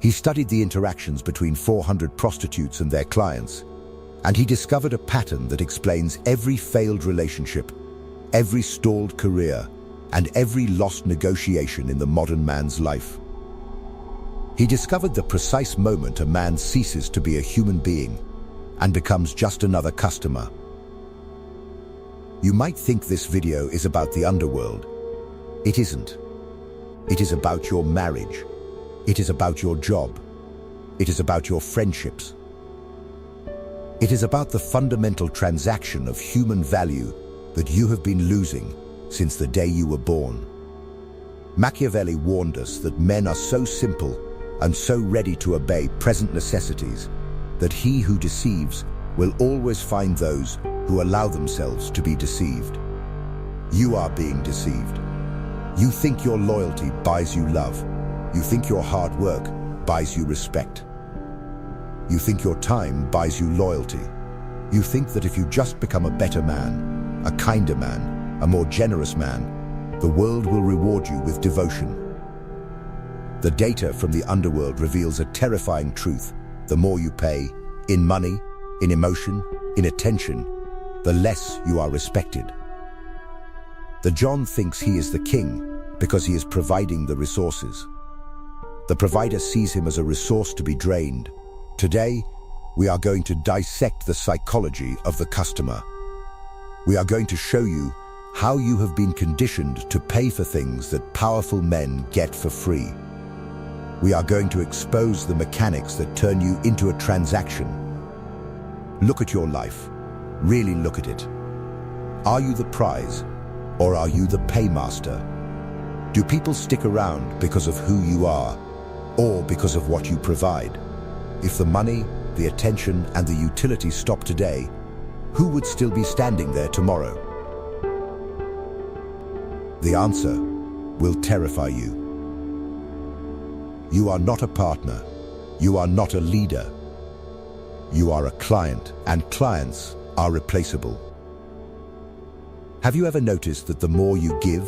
He studied the interactions between 400 prostitutes and their clients, and he discovered a pattern that explains every failed relationship, every stalled career, and every lost negotiation in the modern man's life. He discovered the precise moment a man ceases to be a human being and becomes just another customer. You might think this video is about the underworld. It isn't. It is about your marriage. It is about your job. It is about your friendships. It is about the fundamental transaction of human value that you have been losing since the day you were born. Machiavelli warned us that men are so simple and so ready to obey present necessities that he who deceives will always find those who allow themselves to be deceived. You are being deceived. You think your loyalty buys you love. You think your hard work buys you respect. You think your time buys you loyalty. You think that if you just become a better man, a kinder man, a more generous man, the world will reward you with devotion. The data from the underworld reveals a terrifying truth. The more you pay, in money, in emotion, in attention, the less you are respected. The John thinks he is the king because he is providing the resources. The provider sees him as a resource to be drained. Today, we are going to dissect the psychology of the customer. We are going to show you how you have been conditioned to pay for things that powerful men get for free. We are going to expose the mechanics that turn you into a transaction. Look at your life. Really look at it. Are you the prize, or are you the paymaster? Do people stick around because of who you are, or because of what you provide? If the money, the attention, and the utility stop today, who would still be standing there tomorrow? The answer will terrify you. You are not a partner. You are not a leader. You are a client, and clients are replaceable. Have you ever noticed that the more you give,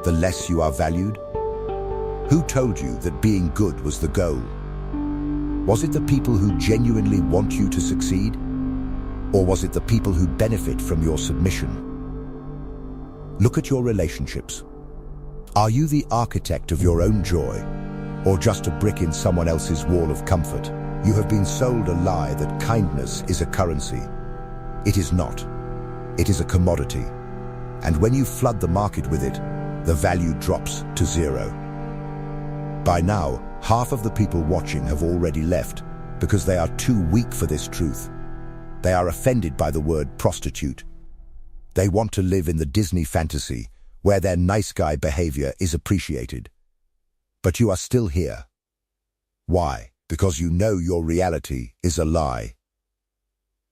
the less you are valued? Who told you that being good was the goal? Was it the people who genuinely want you to succeed? Or was it the people who benefit from your submission? Look at your relationships. Are you the architect of your own joy, or just a brick in someone else's wall of comfort? You have been sold a lie that kindness is a currency. It is not. It is a commodity. And when you flood the market with it, the value drops to zero. By now, half of the people watching have already left because they are too weak for this truth. They are offended by the word prostitute. They want to live in the Disney fantasy where their nice guy behavior is appreciated. But you are still here. Why? Because you know your reality is a lie.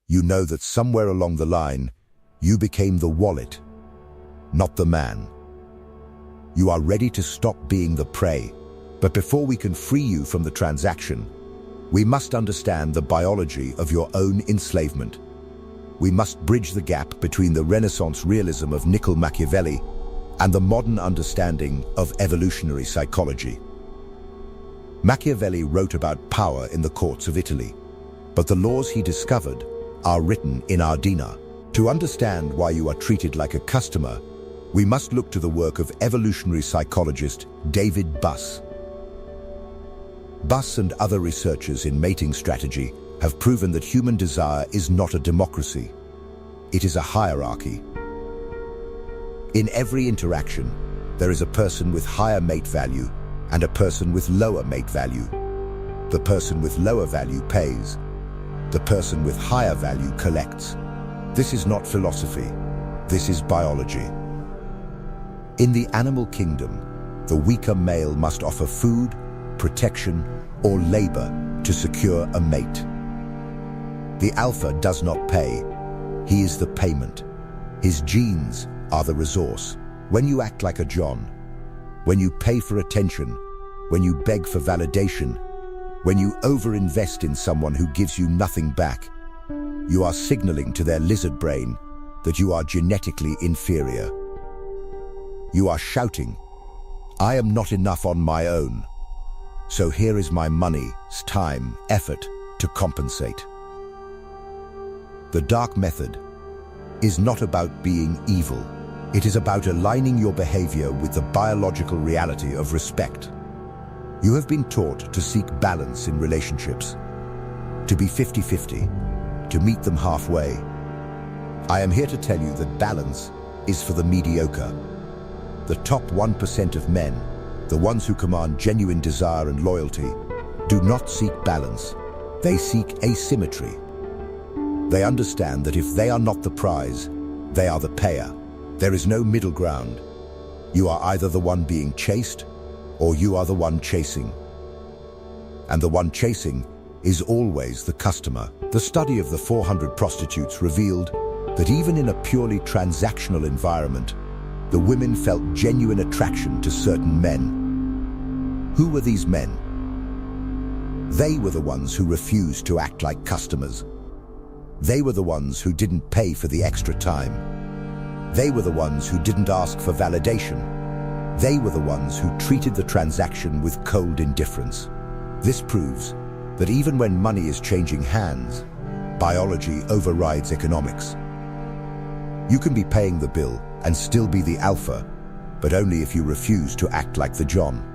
You know that somewhere along the line, you became the wallet, not the man. You are ready to stop being the prey. But before we can free you from the transaction, we must understand the biology of your own enslavement. We must bridge the gap between the Renaissance realism of Machiavelli and the modern understanding of evolutionary psychology. Machiavelli wrote about power in the courts of Italy, but the laws he discovered are written in Ardina. To understand why you are treated like a customer, we must look to the work of evolutionary psychologist David Buss. Buss and other researchers in mating strategy have proven that human desire is not a democracy. It is a hierarchy. In every interaction, there is a person with higher mate value and a person with lower mate value. The person with lower value pays. The person with higher value collects. This is not philosophy. This is biology. In the animal kingdom, the weaker male must offer food, protection, or labor to secure a mate. The alpha does not pay. He is the payment. His genes are the resource. When you act like a John, when you pay for attention, when you beg for validation, when you overinvest in someone who gives you nothing back, you are signaling to their lizard brain that you are genetically inferior. You are shouting, "I am not enough on my own." So here is my money, time, effort to compensate. The dark method is not about being evil. It is about aligning your behavior with the biological reality of respect. You have been taught to seek balance in relationships, to be 50-50, to meet them halfway. I am here to tell you that balance is for the mediocre. The top 1% of men, the ones who command genuine desire and loyalty, do not seek balance. They seek asymmetry. They understand that if they are not the prize, they are the payer. There is no middle ground. You are either the one being chased, or you are the one chasing. And the one chasing is always the customer. The study of the 400 prostitutes revealed that even in a purely transactional environment, the women felt genuine attraction to certain men. Who were these men? They were the ones who refused to act like customers. They were the ones who didn't pay for the extra time. They were the ones who didn't ask for validation. They were the ones who treated the transaction with cold indifference. This proves that even when money is changing hands, biology overrides economics. You can be paying the bill and still be the alpha, but only if you refuse to act like the John.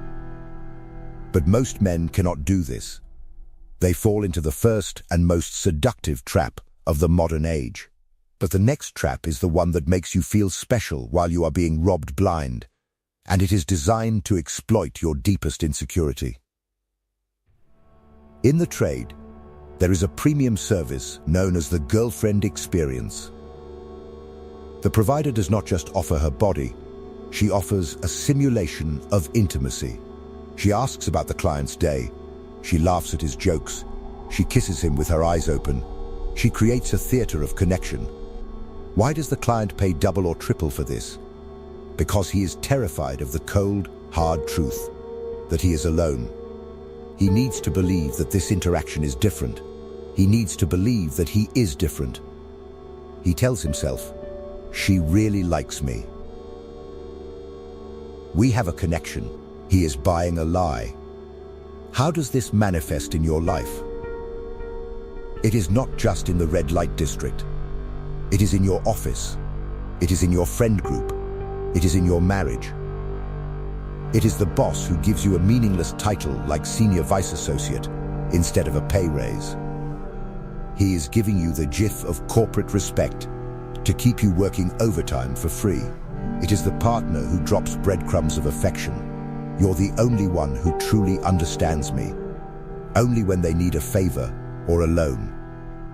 But most men cannot do this. They fall into the first and most seductive trap of the modern age. But the next trap is the one that makes you feel special while you are being robbed blind, and it is designed to exploit your deepest insecurity. In the trade, there is a premium service known as the girlfriend experience. The provider does not just offer her body, she offers a simulation of intimacy. She asks about the client's day, she laughs at his jokes, she kisses him with her eyes open, she creates a theater of connection. Why does the client pay double or triple for this? Because he is terrified of the cold, hard truth, that he is alone. He needs to believe that this interaction is different. He needs to believe that he is different. He tells himself, she really likes me. We have a connection. He is buying a lie. How does this manifest in your life? It is not just in the red light district. It is in your office. It is in your friend group. It is in your marriage. It is the boss who gives you a meaningless title like senior vice associate instead of a pay raise. He is giving you the gif of corporate respect to keep you working overtime for free. It is the partner who drops breadcrumbs of affection. You're the only one who truly understands me. Only when they need a favor or a loan.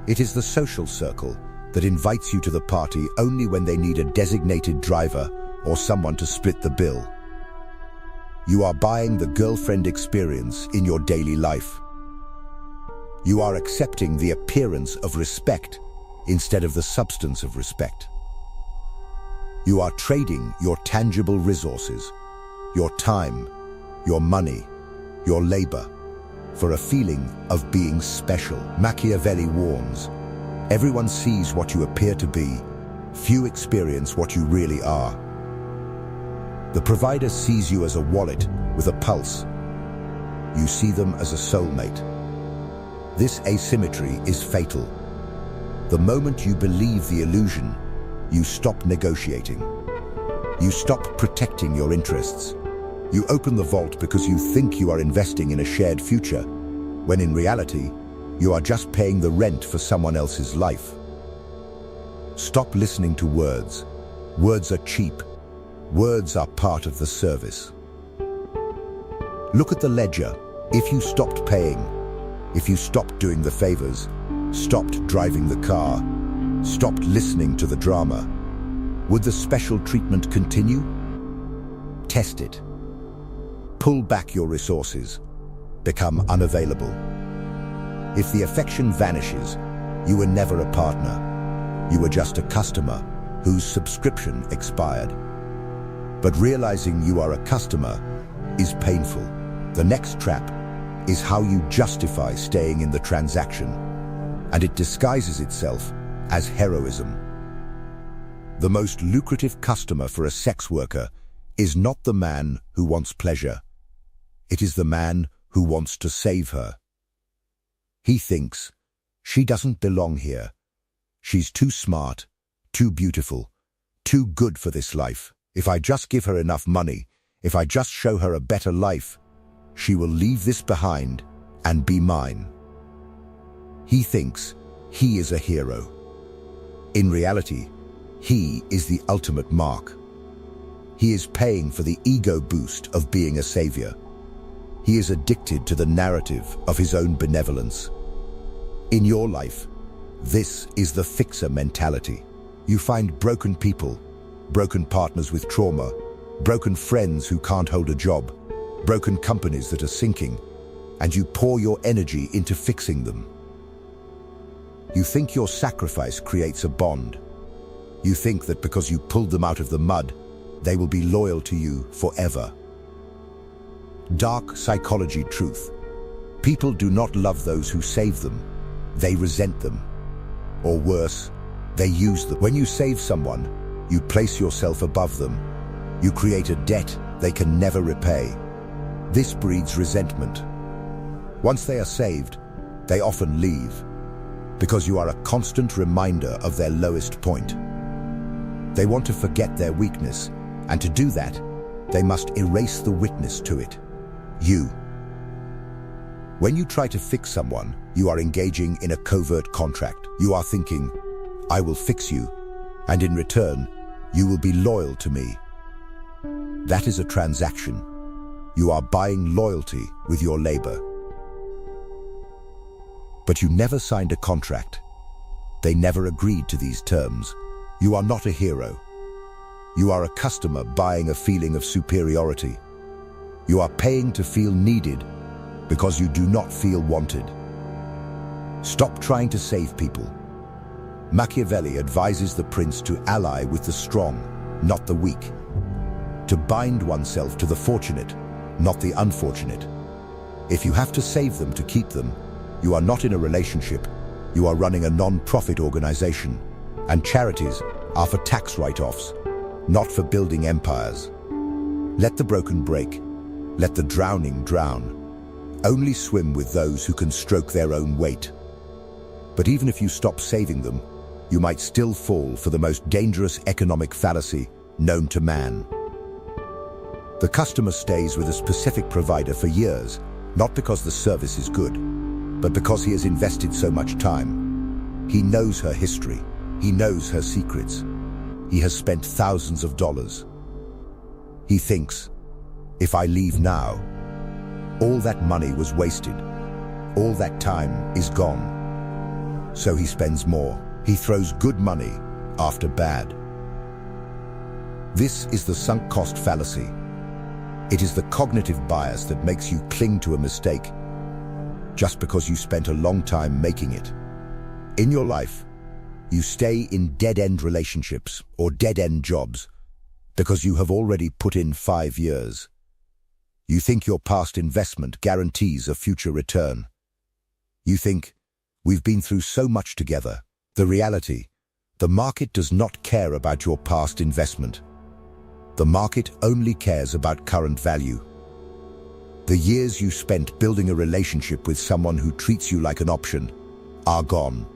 It is the social circle that invites you to the party only when they need a designated driver or someone to split the bill. You are buying the girlfriend experience in your daily life. You are accepting the appearance of respect instead of the substance of respect. You are trading your tangible resources, your time, your money, your labor, for a feeling of being special. Machiavelli warns, everyone sees what you appear to be, few experience what you really are. The provider sees you as a wallet with a pulse. You see them as a soulmate. This asymmetry is fatal. The moment you believe the illusion, you stop negotiating. You stop protecting your interests. You open the vault because you think you are investing in a shared future, when in reality, you are just paying the rent for someone else's life. Stop listening to words. Words are cheap. Words are part of the service. Look at the ledger. If you stopped paying, if you stopped doing the favors, stopped driving the car, stopped listening to the drama, would the special treatment continue? Test it. Pull back your resources. Become unavailable. If the affection vanishes, you were never a partner. You were just a customer whose subscription expired. But realizing you are a customer is painful. The next trap is how you justify staying in the transaction, and it disguises itself as heroism. The most lucrative customer for a sex worker is not the man who wants pleasure. It is the man who wants to save her. He thinks, she doesn't belong here. She's too smart, too beautiful, too good for this life. If I just give her enough money, if I just show her a better life, she will leave this behind and be mine. He thinks he is a hero. In reality, he is the ultimate mark. He is paying for the ego boost of being a savior. He is addicted to the narrative of his own benevolence. In your life, this is the fixer mentality. You find broken people, broken partners with trauma, broken friends who can't hold a job, broken companies that are sinking, and you pour your energy into fixing them. You think your sacrifice creates a bond. You think that because you pulled them out of the mud, they will be loyal to you forever. Dark psychology truth. People do not love those who save them. They resent them. Or worse, they use them. When you save someone, you place yourself above them. You create a debt they can never repay. This breeds resentment. Once they are saved, they often leave, because you are a constant reminder of their lowest point. They want to forget their weakness, and to do that, they must erase the witness to it, you. When you try to fix someone, you are engaging in a covert contract. You are thinking, I will fix you, and in return, you will be loyal to me. That is a transaction. You are buying loyalty with your labor. But you never signed a contract. They never agreed to these terms. You are not a hero. You are a customer buying a feeling of superiority. You are paying to feel needed because you do not feel wanted. Stop trying to save people. Machiavelli advises the prince to ally with the strong, not the weak. To bind oneself to the fortunate, not the unfortunate. If you have to save them to keep them, you are not in a relationship, you are running a non-profit organization, and charities are for tax write-offs, not for building empires. Let the broken break, let the drowning drown. Only swim with those who can stroke their own weight. But even if you stop saving them, you might still fall for the most dangerous economic fallacy known to man. The customer stays with a specific provider for years, not because the service is good, but because he has invested so much time. He knows her history. He knows her secrets. He has spent thousands of dollars. He thinks, if I leave now, all that money was wasted. All that time is gone. So he spends more. He throws good money after bad. This is the sunk cost fallacy. It is the cognitive bias that makes you cling to a mistake just because you spent a long time making it. In your life, you stay in dead-end relationships or dead-end jobs because you have already put in 5 years. You think your past investment guarantees a future return. You think, we've been through so much together. The reality, the market does not care about your past investment. The market only cares about current value. The years you spent building a relationship with someone who treats you like an option are gone.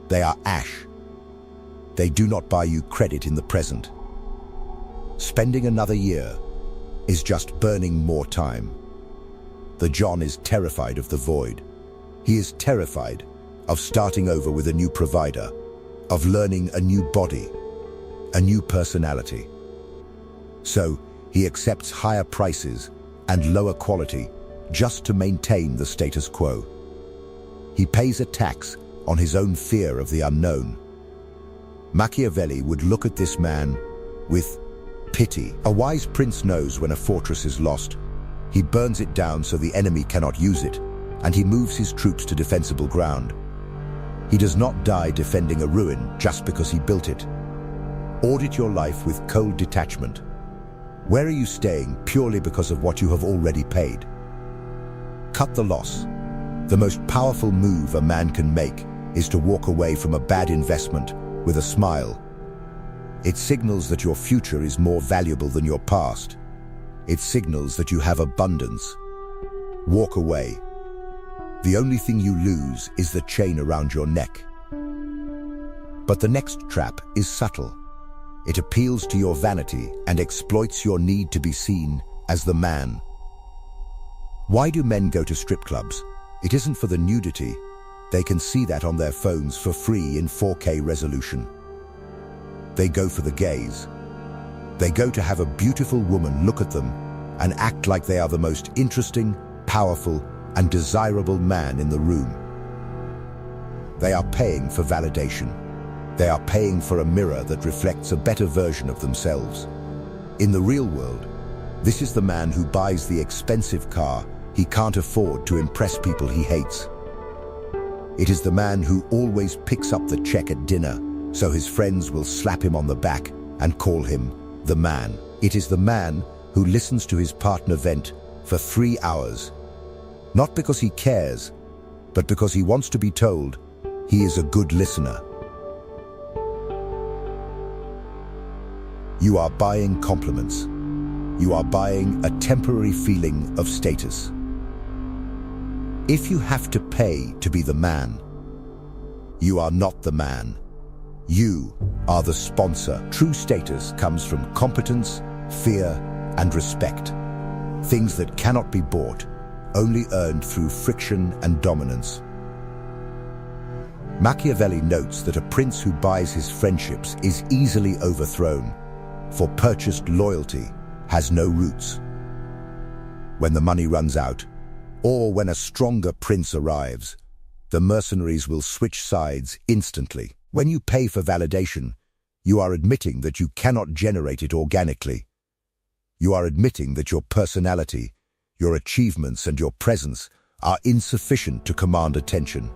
They are ash. They do not buy you credit in the present. Spending another year is just burning more time. The John is terrified of the void. He is terrified of starting over with a new provider, of learning a new body, a new personality. So he accepts higher prices and lower quality just to maintain the status quo. He pays a tax on his own fear of the unknown. Machiavelli would look at this man with pity. A wise prince knows when a fortress is lost. He burns it down so the enemy cannot use it, and he moves his troops to defensible ground. He does not die defending a ruin just because he built it. Audit your life with cold detachment. Where are you staying purely because of what you have already paid? Cut the loss. The most powerful move a man can make is to walk away from a bad investment with a smile. It signals that your future is more valuable than your past. It signals that you have abundance. Walk away. The only thing you lose is the chain around your neck. But the next trap is subtle. It appeals to your vanity and exploits your need to be seen as the man. Why do men go to strip clubs? It isn't for the nudity. They can see that on their phones for free in 4K resolution. They go for the gaze. They go to have a beautiful woman look at them and act like they are the most interesting, powerful, and desirable man in the room. They are paying for validation. They are paying for a mirror that reflects a better version of themselves. In the real world, this is the man who buys the expensive car he can't afford to impress people he hates. It is the man who always picks up the check at dinner, so his friends will slap him on the back and call him the man. It is the man who listens to his partner vent for 3 hours, not because he cares, but because he wants to be told he is a good listener. You are buying compliments. You are buying a temporary feeling of status. If you have to pay to be the man, you are not the man. You are the sponsor. True status comes from competence, fear, and respect. Things that cannot be bought, only earned through friction and dominance. Machiavelli notes that a prince who buys his friendships is easily overthrown, for purchased loyalty has no roots. When the money runs out, or when a stronger prince arrives, the mercenaries will switch sides instantly. When you pay for validation, you are admitting that you cannot generate it organically. You are admitting that your personality, your achievements, and your presence are insufficient to command attention.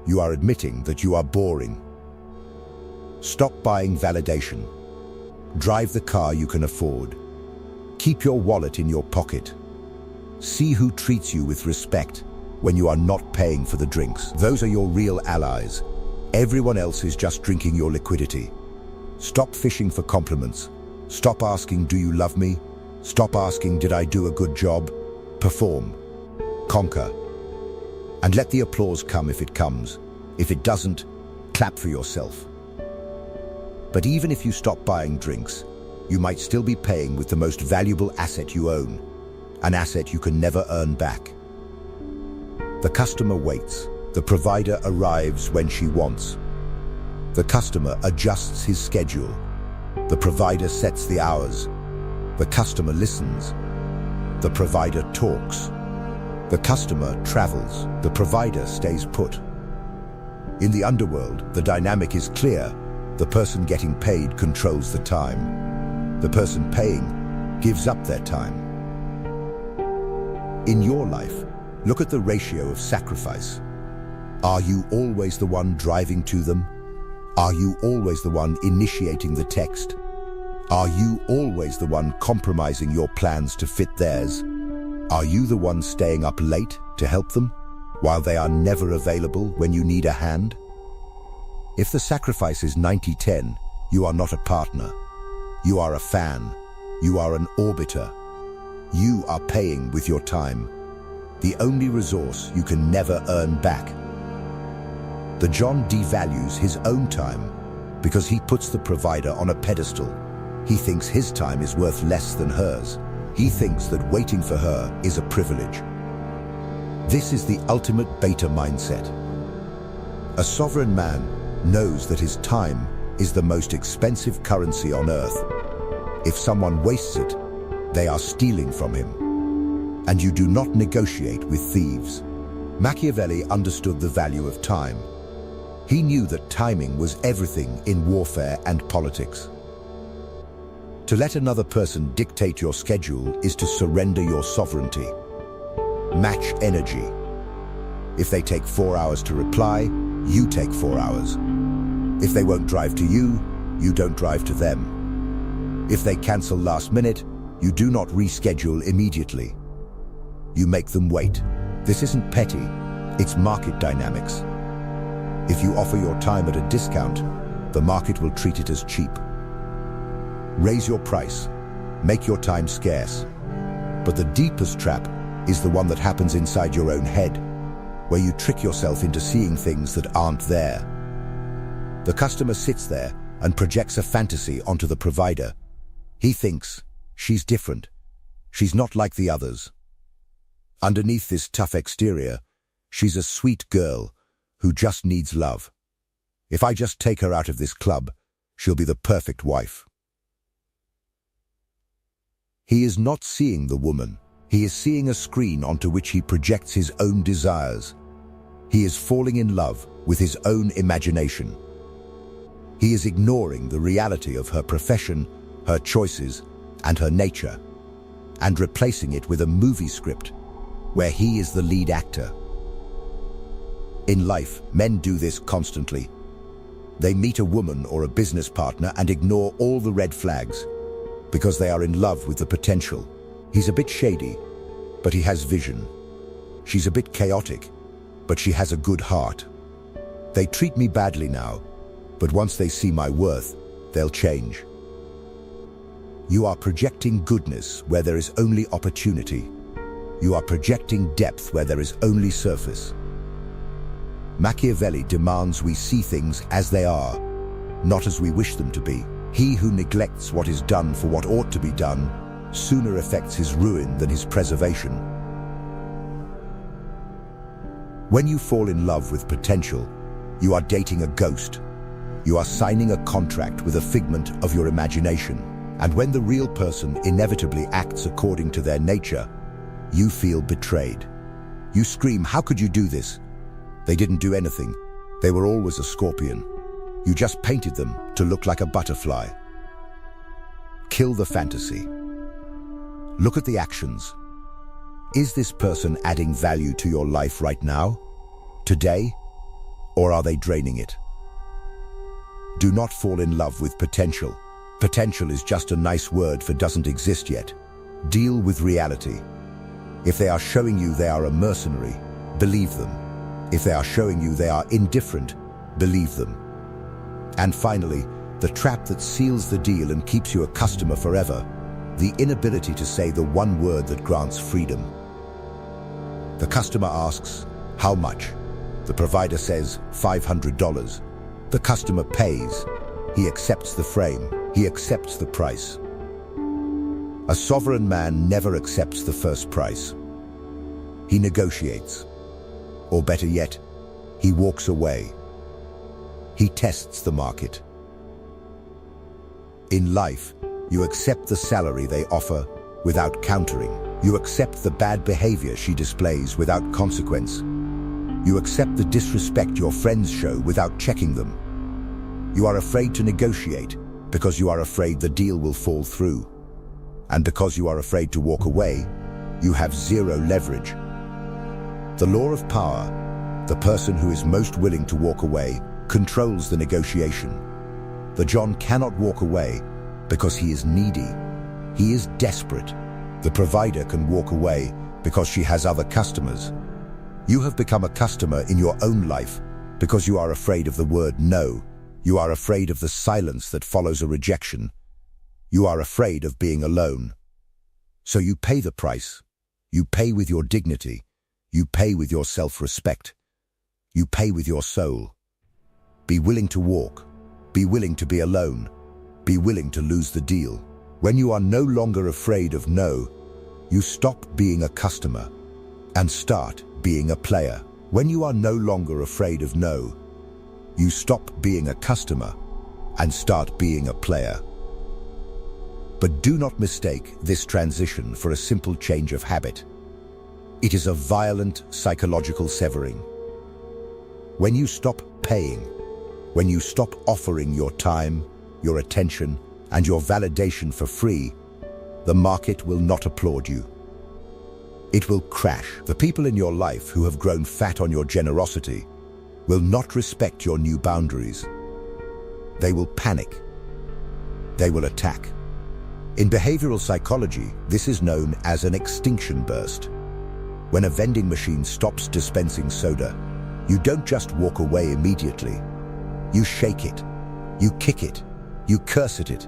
You are admitting that you are boring. Stop buying validation. Drive the car you can afford. Keep your wallet in your pocket. See who treats you with respect when you are not paying for the drinks. Those are your real allies. Everyone else is just drinking your liquidity. Stop fishing for compliments. Stop asking, do you love me? Stop asking, did I do a good job? Perform. Conquer. And let the applause come if it comes. If it doesn't, clap for yourself. But even if you stop buying drinks, you might still be paying with the most valuable asset you own, an asset you can never earn back. The customer waits. The provider arrives when she wants. The customer adjusts his schedule. The provider sets the hours. The customer listens. The provider talks. The customer travels. The provider stays put. In the underworld, the dynamic is clear. The person getting paid controls the time. The person paying gives up their time. In your life, look at the ratio of sacrifice. Are you always the one driving to them? Are you always the one initiating the text? Are you always the one compromising your plans to fit theirs? Are you the one staying up late to help them, while they are never available when you need a hand? If the sacrifice is 90-10, you are not a partner. You are a fan. You are an orbiter. You are paying with your time, the only resource you can never earn back. The John devalues his own time because he puts the provider on a pedestal. He thinks his time is worth less than hers. He thinks that waiting for her is a privilege. This is the ultimate beta mindset. A sovereign man knows that his time is the most expensive currency on earth. If someone wastes it, they are stealing from him. And you do not negotiate with thieves. Machiavelli understood the value of time. He knew that timing was everything in warfare and politics. To let another person dictate your schedule is to surrender your sovereignty. Match energy. If they take 4 hours to reply, you take 4 hours. If they won't drive to you, you don't drive to them. If they cancel last minute, you do not reschedule immediately. You make them wait. This isn't petty, it's market dynamics. If you offer your time at a discount, the market will treat it as cheap. Raise your price, make your time scarce. But the deepest trap is the one that happens inside your own head, where you trick yourself into seeing things that aren't there. The customer sits there and projects a fantasy onto the provider. He thinks, she's different. She's not like the others. Underneath this tough exterior, she's a sweet girl who just needs love. If I just take her out of this club, she'll be the perfect wife. He is not seeing the woman. He is seeing a screen onto which he projects his own desires. He is falling in love with his own imagination. He is ignoring the reality of her profession, her choices, and her nature, and replacing it with a movie script where he is the lead actor. In life, men do this constantly. They meet a woman or a business partner and ignore all the red flags because they are in love with the potential. He's a bit shady, but he has vision. She's a bit chaotic, but she has a good heart. They treat me badly now, but once they see my worth, they'll change. You are projecting goodness where there is only opportunity. You are projecting depth where there is only surface. Machiavelli demands we see things as they are, not as we wish them to be. He who neglects what is done for what ought to be done sooner affects his ruin than his preservation. When you fall in love with potential, you are dating a ghost. You are signing a contract with a figment of your imagination. And when the real person inevitably acts according to their nature, you feel betrayed. You scream, "How could you do this?" They didn't do anything. They were always a scorpion. You just painted them to look like a butterfly. Kill the fantasy. Look at the actions. Is this person adding value to your life right now, today, or are they draining it? Do not fall in love with potential. Potential is just a nice word for doesn't exist yet. Deal with reality. If they are showing you they are a mercenary, believe them. If they are showing you they are indifferent, believe them. And finally, the trap that seals the deal and keeps you a customer forever, the inability to say the one word that grants freedom. The customer asks, "How much?" The provider says, $500. The customer pays. He accepts the frame. He accepts the price. A sovereign man never accepts the first price. He negotiates. Or better yet, he walks away. He tests the market. In life, you accept the salary they offer without countering. You accept the bad behavior she displays without consequence. You accept the disrespect your friends show without checking them. You are afraid to negotiate because you are afraid the deal will fall through. And because you are afraid to walk away, you have zero leverage. The law of power, the person who is most willing to walk away, controls the negotiation. The John cannot walk away because he is needy. He is desperate. The provider can walk away because she has other customers. You have become a customer in your own life because you are afraid of the word no. You are afraid of the silence that follows a rejection. You are afraid of being alone. So you pay the price. You pay with your dignity. You pay with your self-respect. You pay with your soul. Be willing to walk. Be willing to be alone. Be willing to lose the deal. When you are no longer afraid of no, you stop being a customer and start being a player. When you are no longer afraid of no, you stop being a customer and start being a player. But do not mistake this transition for a simple change of habit. It is a violent psychological severing. When you stop paying, when you stop offering your time, your attention, and your validation for free, the market will not applaud you. It will crash. The people in your life who have grown fat on your generosity will not respect your new boundaries. They will panic. They will attack. In behavioral psychology, this is known as an extinction burst. When a vending machine stops dispensing soda, you don't just walk away immediately. You shake it. You kick it. You curse at it.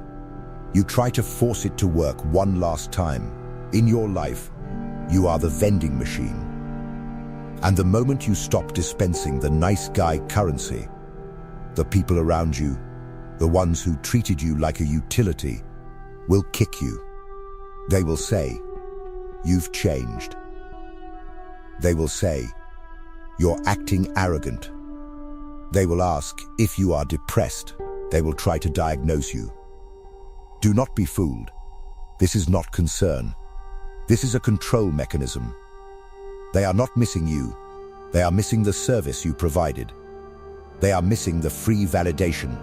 You try to force it to work one last time. In your life, You are the vending machine. And the moment you stop dispensing the nice guy currency, the people around you, the ones who treated you like a utility, will kick you. They will say, "You've changed." They will say, "You're acting arrogant." They will ask if you are depressed. They will try to diagnose you. Do not be fooled. This is not concern. This is a control mechanism. They are not missing you. They are missing the service you provided. They are missing the free validation.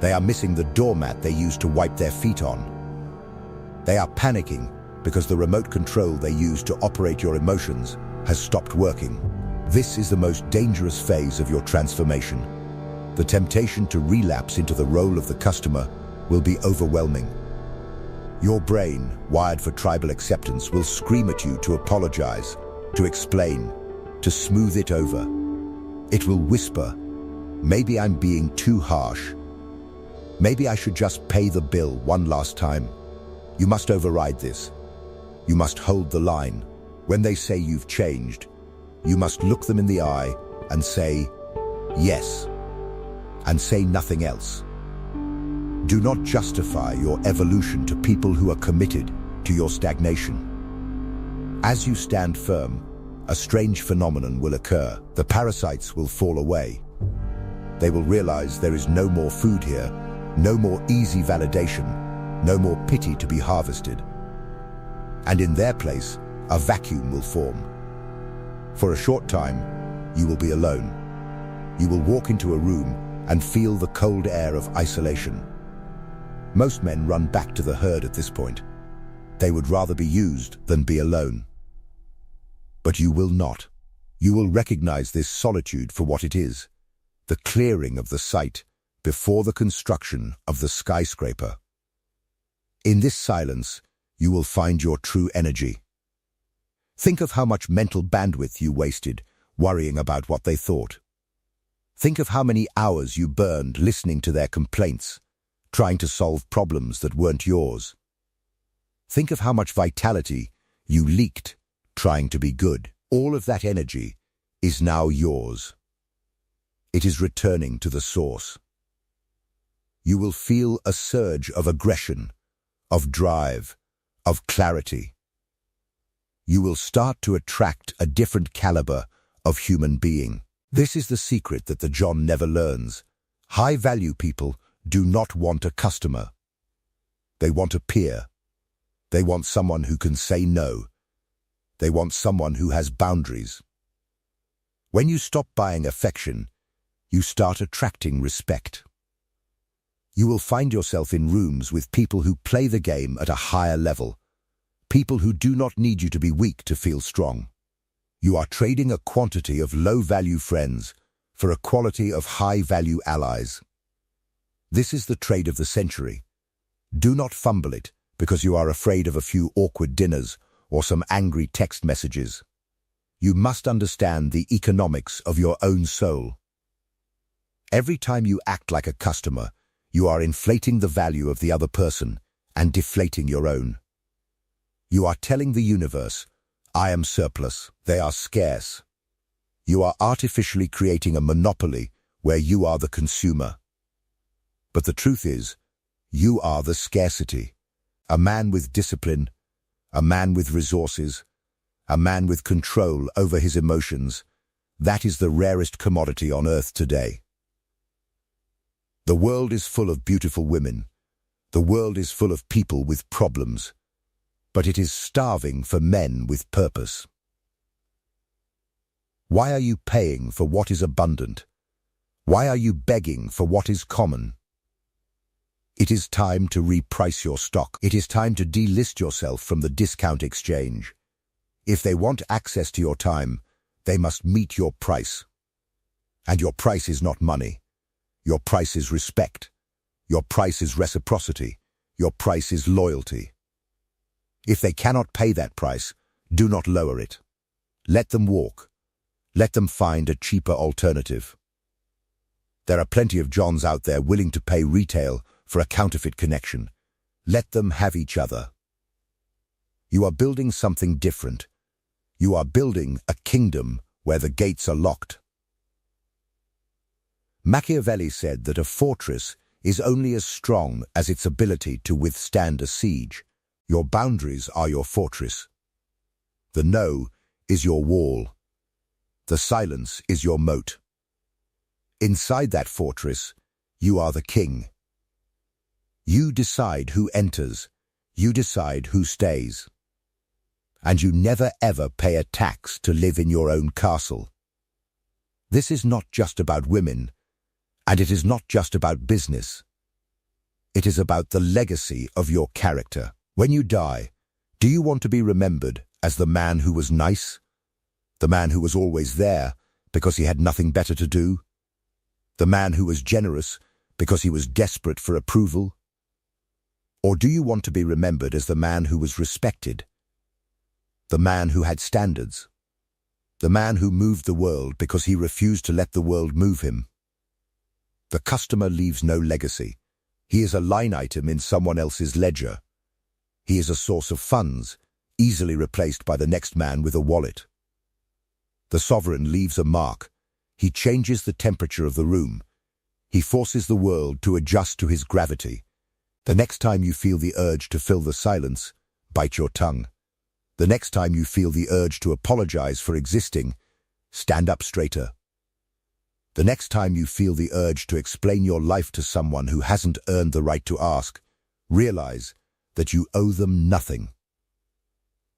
They are missing the doormat they used to wipe their feet on. They are panicking because the remote control they used to operate your emotions has stopped working. This is the most dangerous phase of your transformation. The temptation to relapse into the role of the customer will be overwhelming. Your brain, wired for tribal acceptance, will scream at you to apologize, to explain, to smooth it over. It will whisper, "Maybe I'm being too harsh. Maybe I should just pay the bill one last time." You must override this. You must hold the line. When they say you've changed, you must look them in the eye and say, "Yes," and say nothing else. Do not justify your evolution to people who are committed to your stagnation. As you stand firm, a strange phenomenon will occur. The parasites will fall away. They will realize there is no more food here, no more easy validation, no more pity to be harvested. And in their place, a vacuum will form. For a short time, you will be alone. You will walk into a room and feel the cold air of isolation. Most men run back to the herd at this point. They would rather be used than be alone. But you will not. You will recognize this solitude for what it is, the clearing of the site before the construction of the skyscraper. In this silence, you will find your true energy. Think of how much mental bandwidth you wasted worrying about what they thought. Think of how many hours you burned listening to their complaints, trying to solve problems that weren't yours. Think of how much vitality you leaked trying to be good. All of that energy is now yours. It is returning to the source. You will feel a surge of aggression, of drive, of clarity. You will start to attract a different caliber of human being. This is the secret that the John never learns. High-value people do not want a customer. They want a peer. They want someone who can say no. They want someone who has boundaries. When you stop buying affection, you start attracting respect. You will find yourself in rooms with people who play the game at a higher level, people who do not need you to be weak to feel strong. You are trading a quantity of low-value friends for a quality of high-value allies. This is the trade of the century. Do not fumble it because you are afraid of a few awkward dinners or some angry text messages. You must understand the economics of your own soul. Every time you act like a customer, you are inflating the value of the other person and deflating your own. You are telling the universe, "I am surplus, they are scarce." You are artificially creating a monopoly where you are the consumer. But the truth is, you are the scarcity. A man with discipline, a man with resources, a man with control over his emotions, that is the rarest commodity on earth today. The world is full of beautiful women. The world is full of people with problems. But it is starving for men with purpose. Why are you paying for what is abundant? Why are you begging for what is common? It is time to reprice your stock. It is time to delist yourself from the discount exchange. If they want access to your time, they must meet your price. And your price is not money. Your price is respect. Your price is reciprocity. Your price is loyalty. If they cannot pay that price, do not lower it. Let them walk. Let them find a cheaper alternative. There are plenty of Johns out there willing to pay retail for a counterfeit connection. Let them have each other. You are building something different. You are building a kingdom where the gates are locked. Machiavelli said that a fortress is only as strong as its ability to withstand a siege. Your boundaries are your fortress. The no is your wall. The silence is your moat. Inside that fortress, you are the king. You decide who enters. You decide who stays. And you never ever pay a tax to live in your own castle. This is not just about women, and it is not just about business. It is about the legacy of your character. When you die, do you want to be remembered as the man who was nice? The man who was always there because he had nothing better to do? The man who was generous because he was desperate for approval? Or do you want to be remembered as the man who was respected? The man who had standards? The man who moved the world because he refused to let the world move him? The customer leaves no legacy. He is a line item in someone else's ledger. He is a source of funds, easily replaced by the next man with a wallet. The sovereign leaves a mark. He changes the temperature of the room. He forces the world to adjust to his gravity. The next time you feel the urge to fill the silence, bite your tongue. The next time you feel the urge to apologize for existing, stand up straighter. The next time you feel the urge to explain your life to someone who hasn't earned the right to ask, realize that you owe them nothing.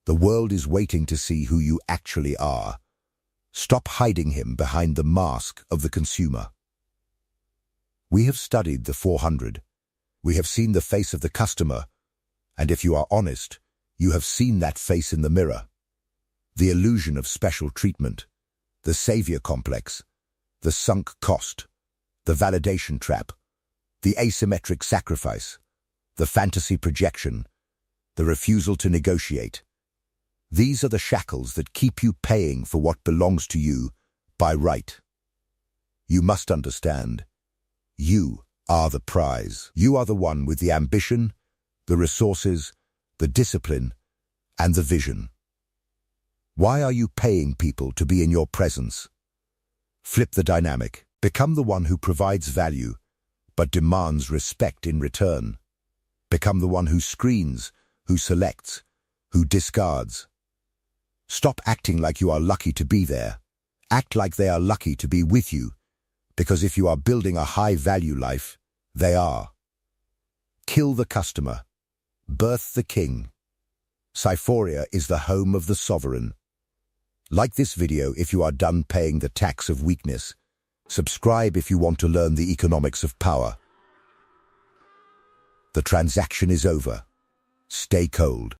The world is waiting to see who you actually are. Stop hiding him behind the mask of the consumer. We have studied the 400. We have seen the face of the customer, and if you are honest, you have seen that face in the mirror. The illusion of special treatment, the savior complex, the sunk cost, the validation trap, the asymmetric sacrifice, the fantasy projection, the refusal to negotiate. These are the shackles that keep you paying for what belongs to you by right. You must understand, you are the prize. You are the one with the ambition, the resources, the discipline, and the vision. Why are you paying people to be in your presence? Flip the dynamic. Become the one who provides value, but demands respect in return. Become the one who screens, who selects, who discards. Stop acting like you are lucky to be there. Act like they are lucky to be with you, because if you are building a high-value life, they are. Kill the customer. Birth the king. Cyphoria is the home of the sovereign. Like this video if you are done paying the tax of weakness. Subscribe if you want to learn the economics of power. The transaction is over. Stay cold.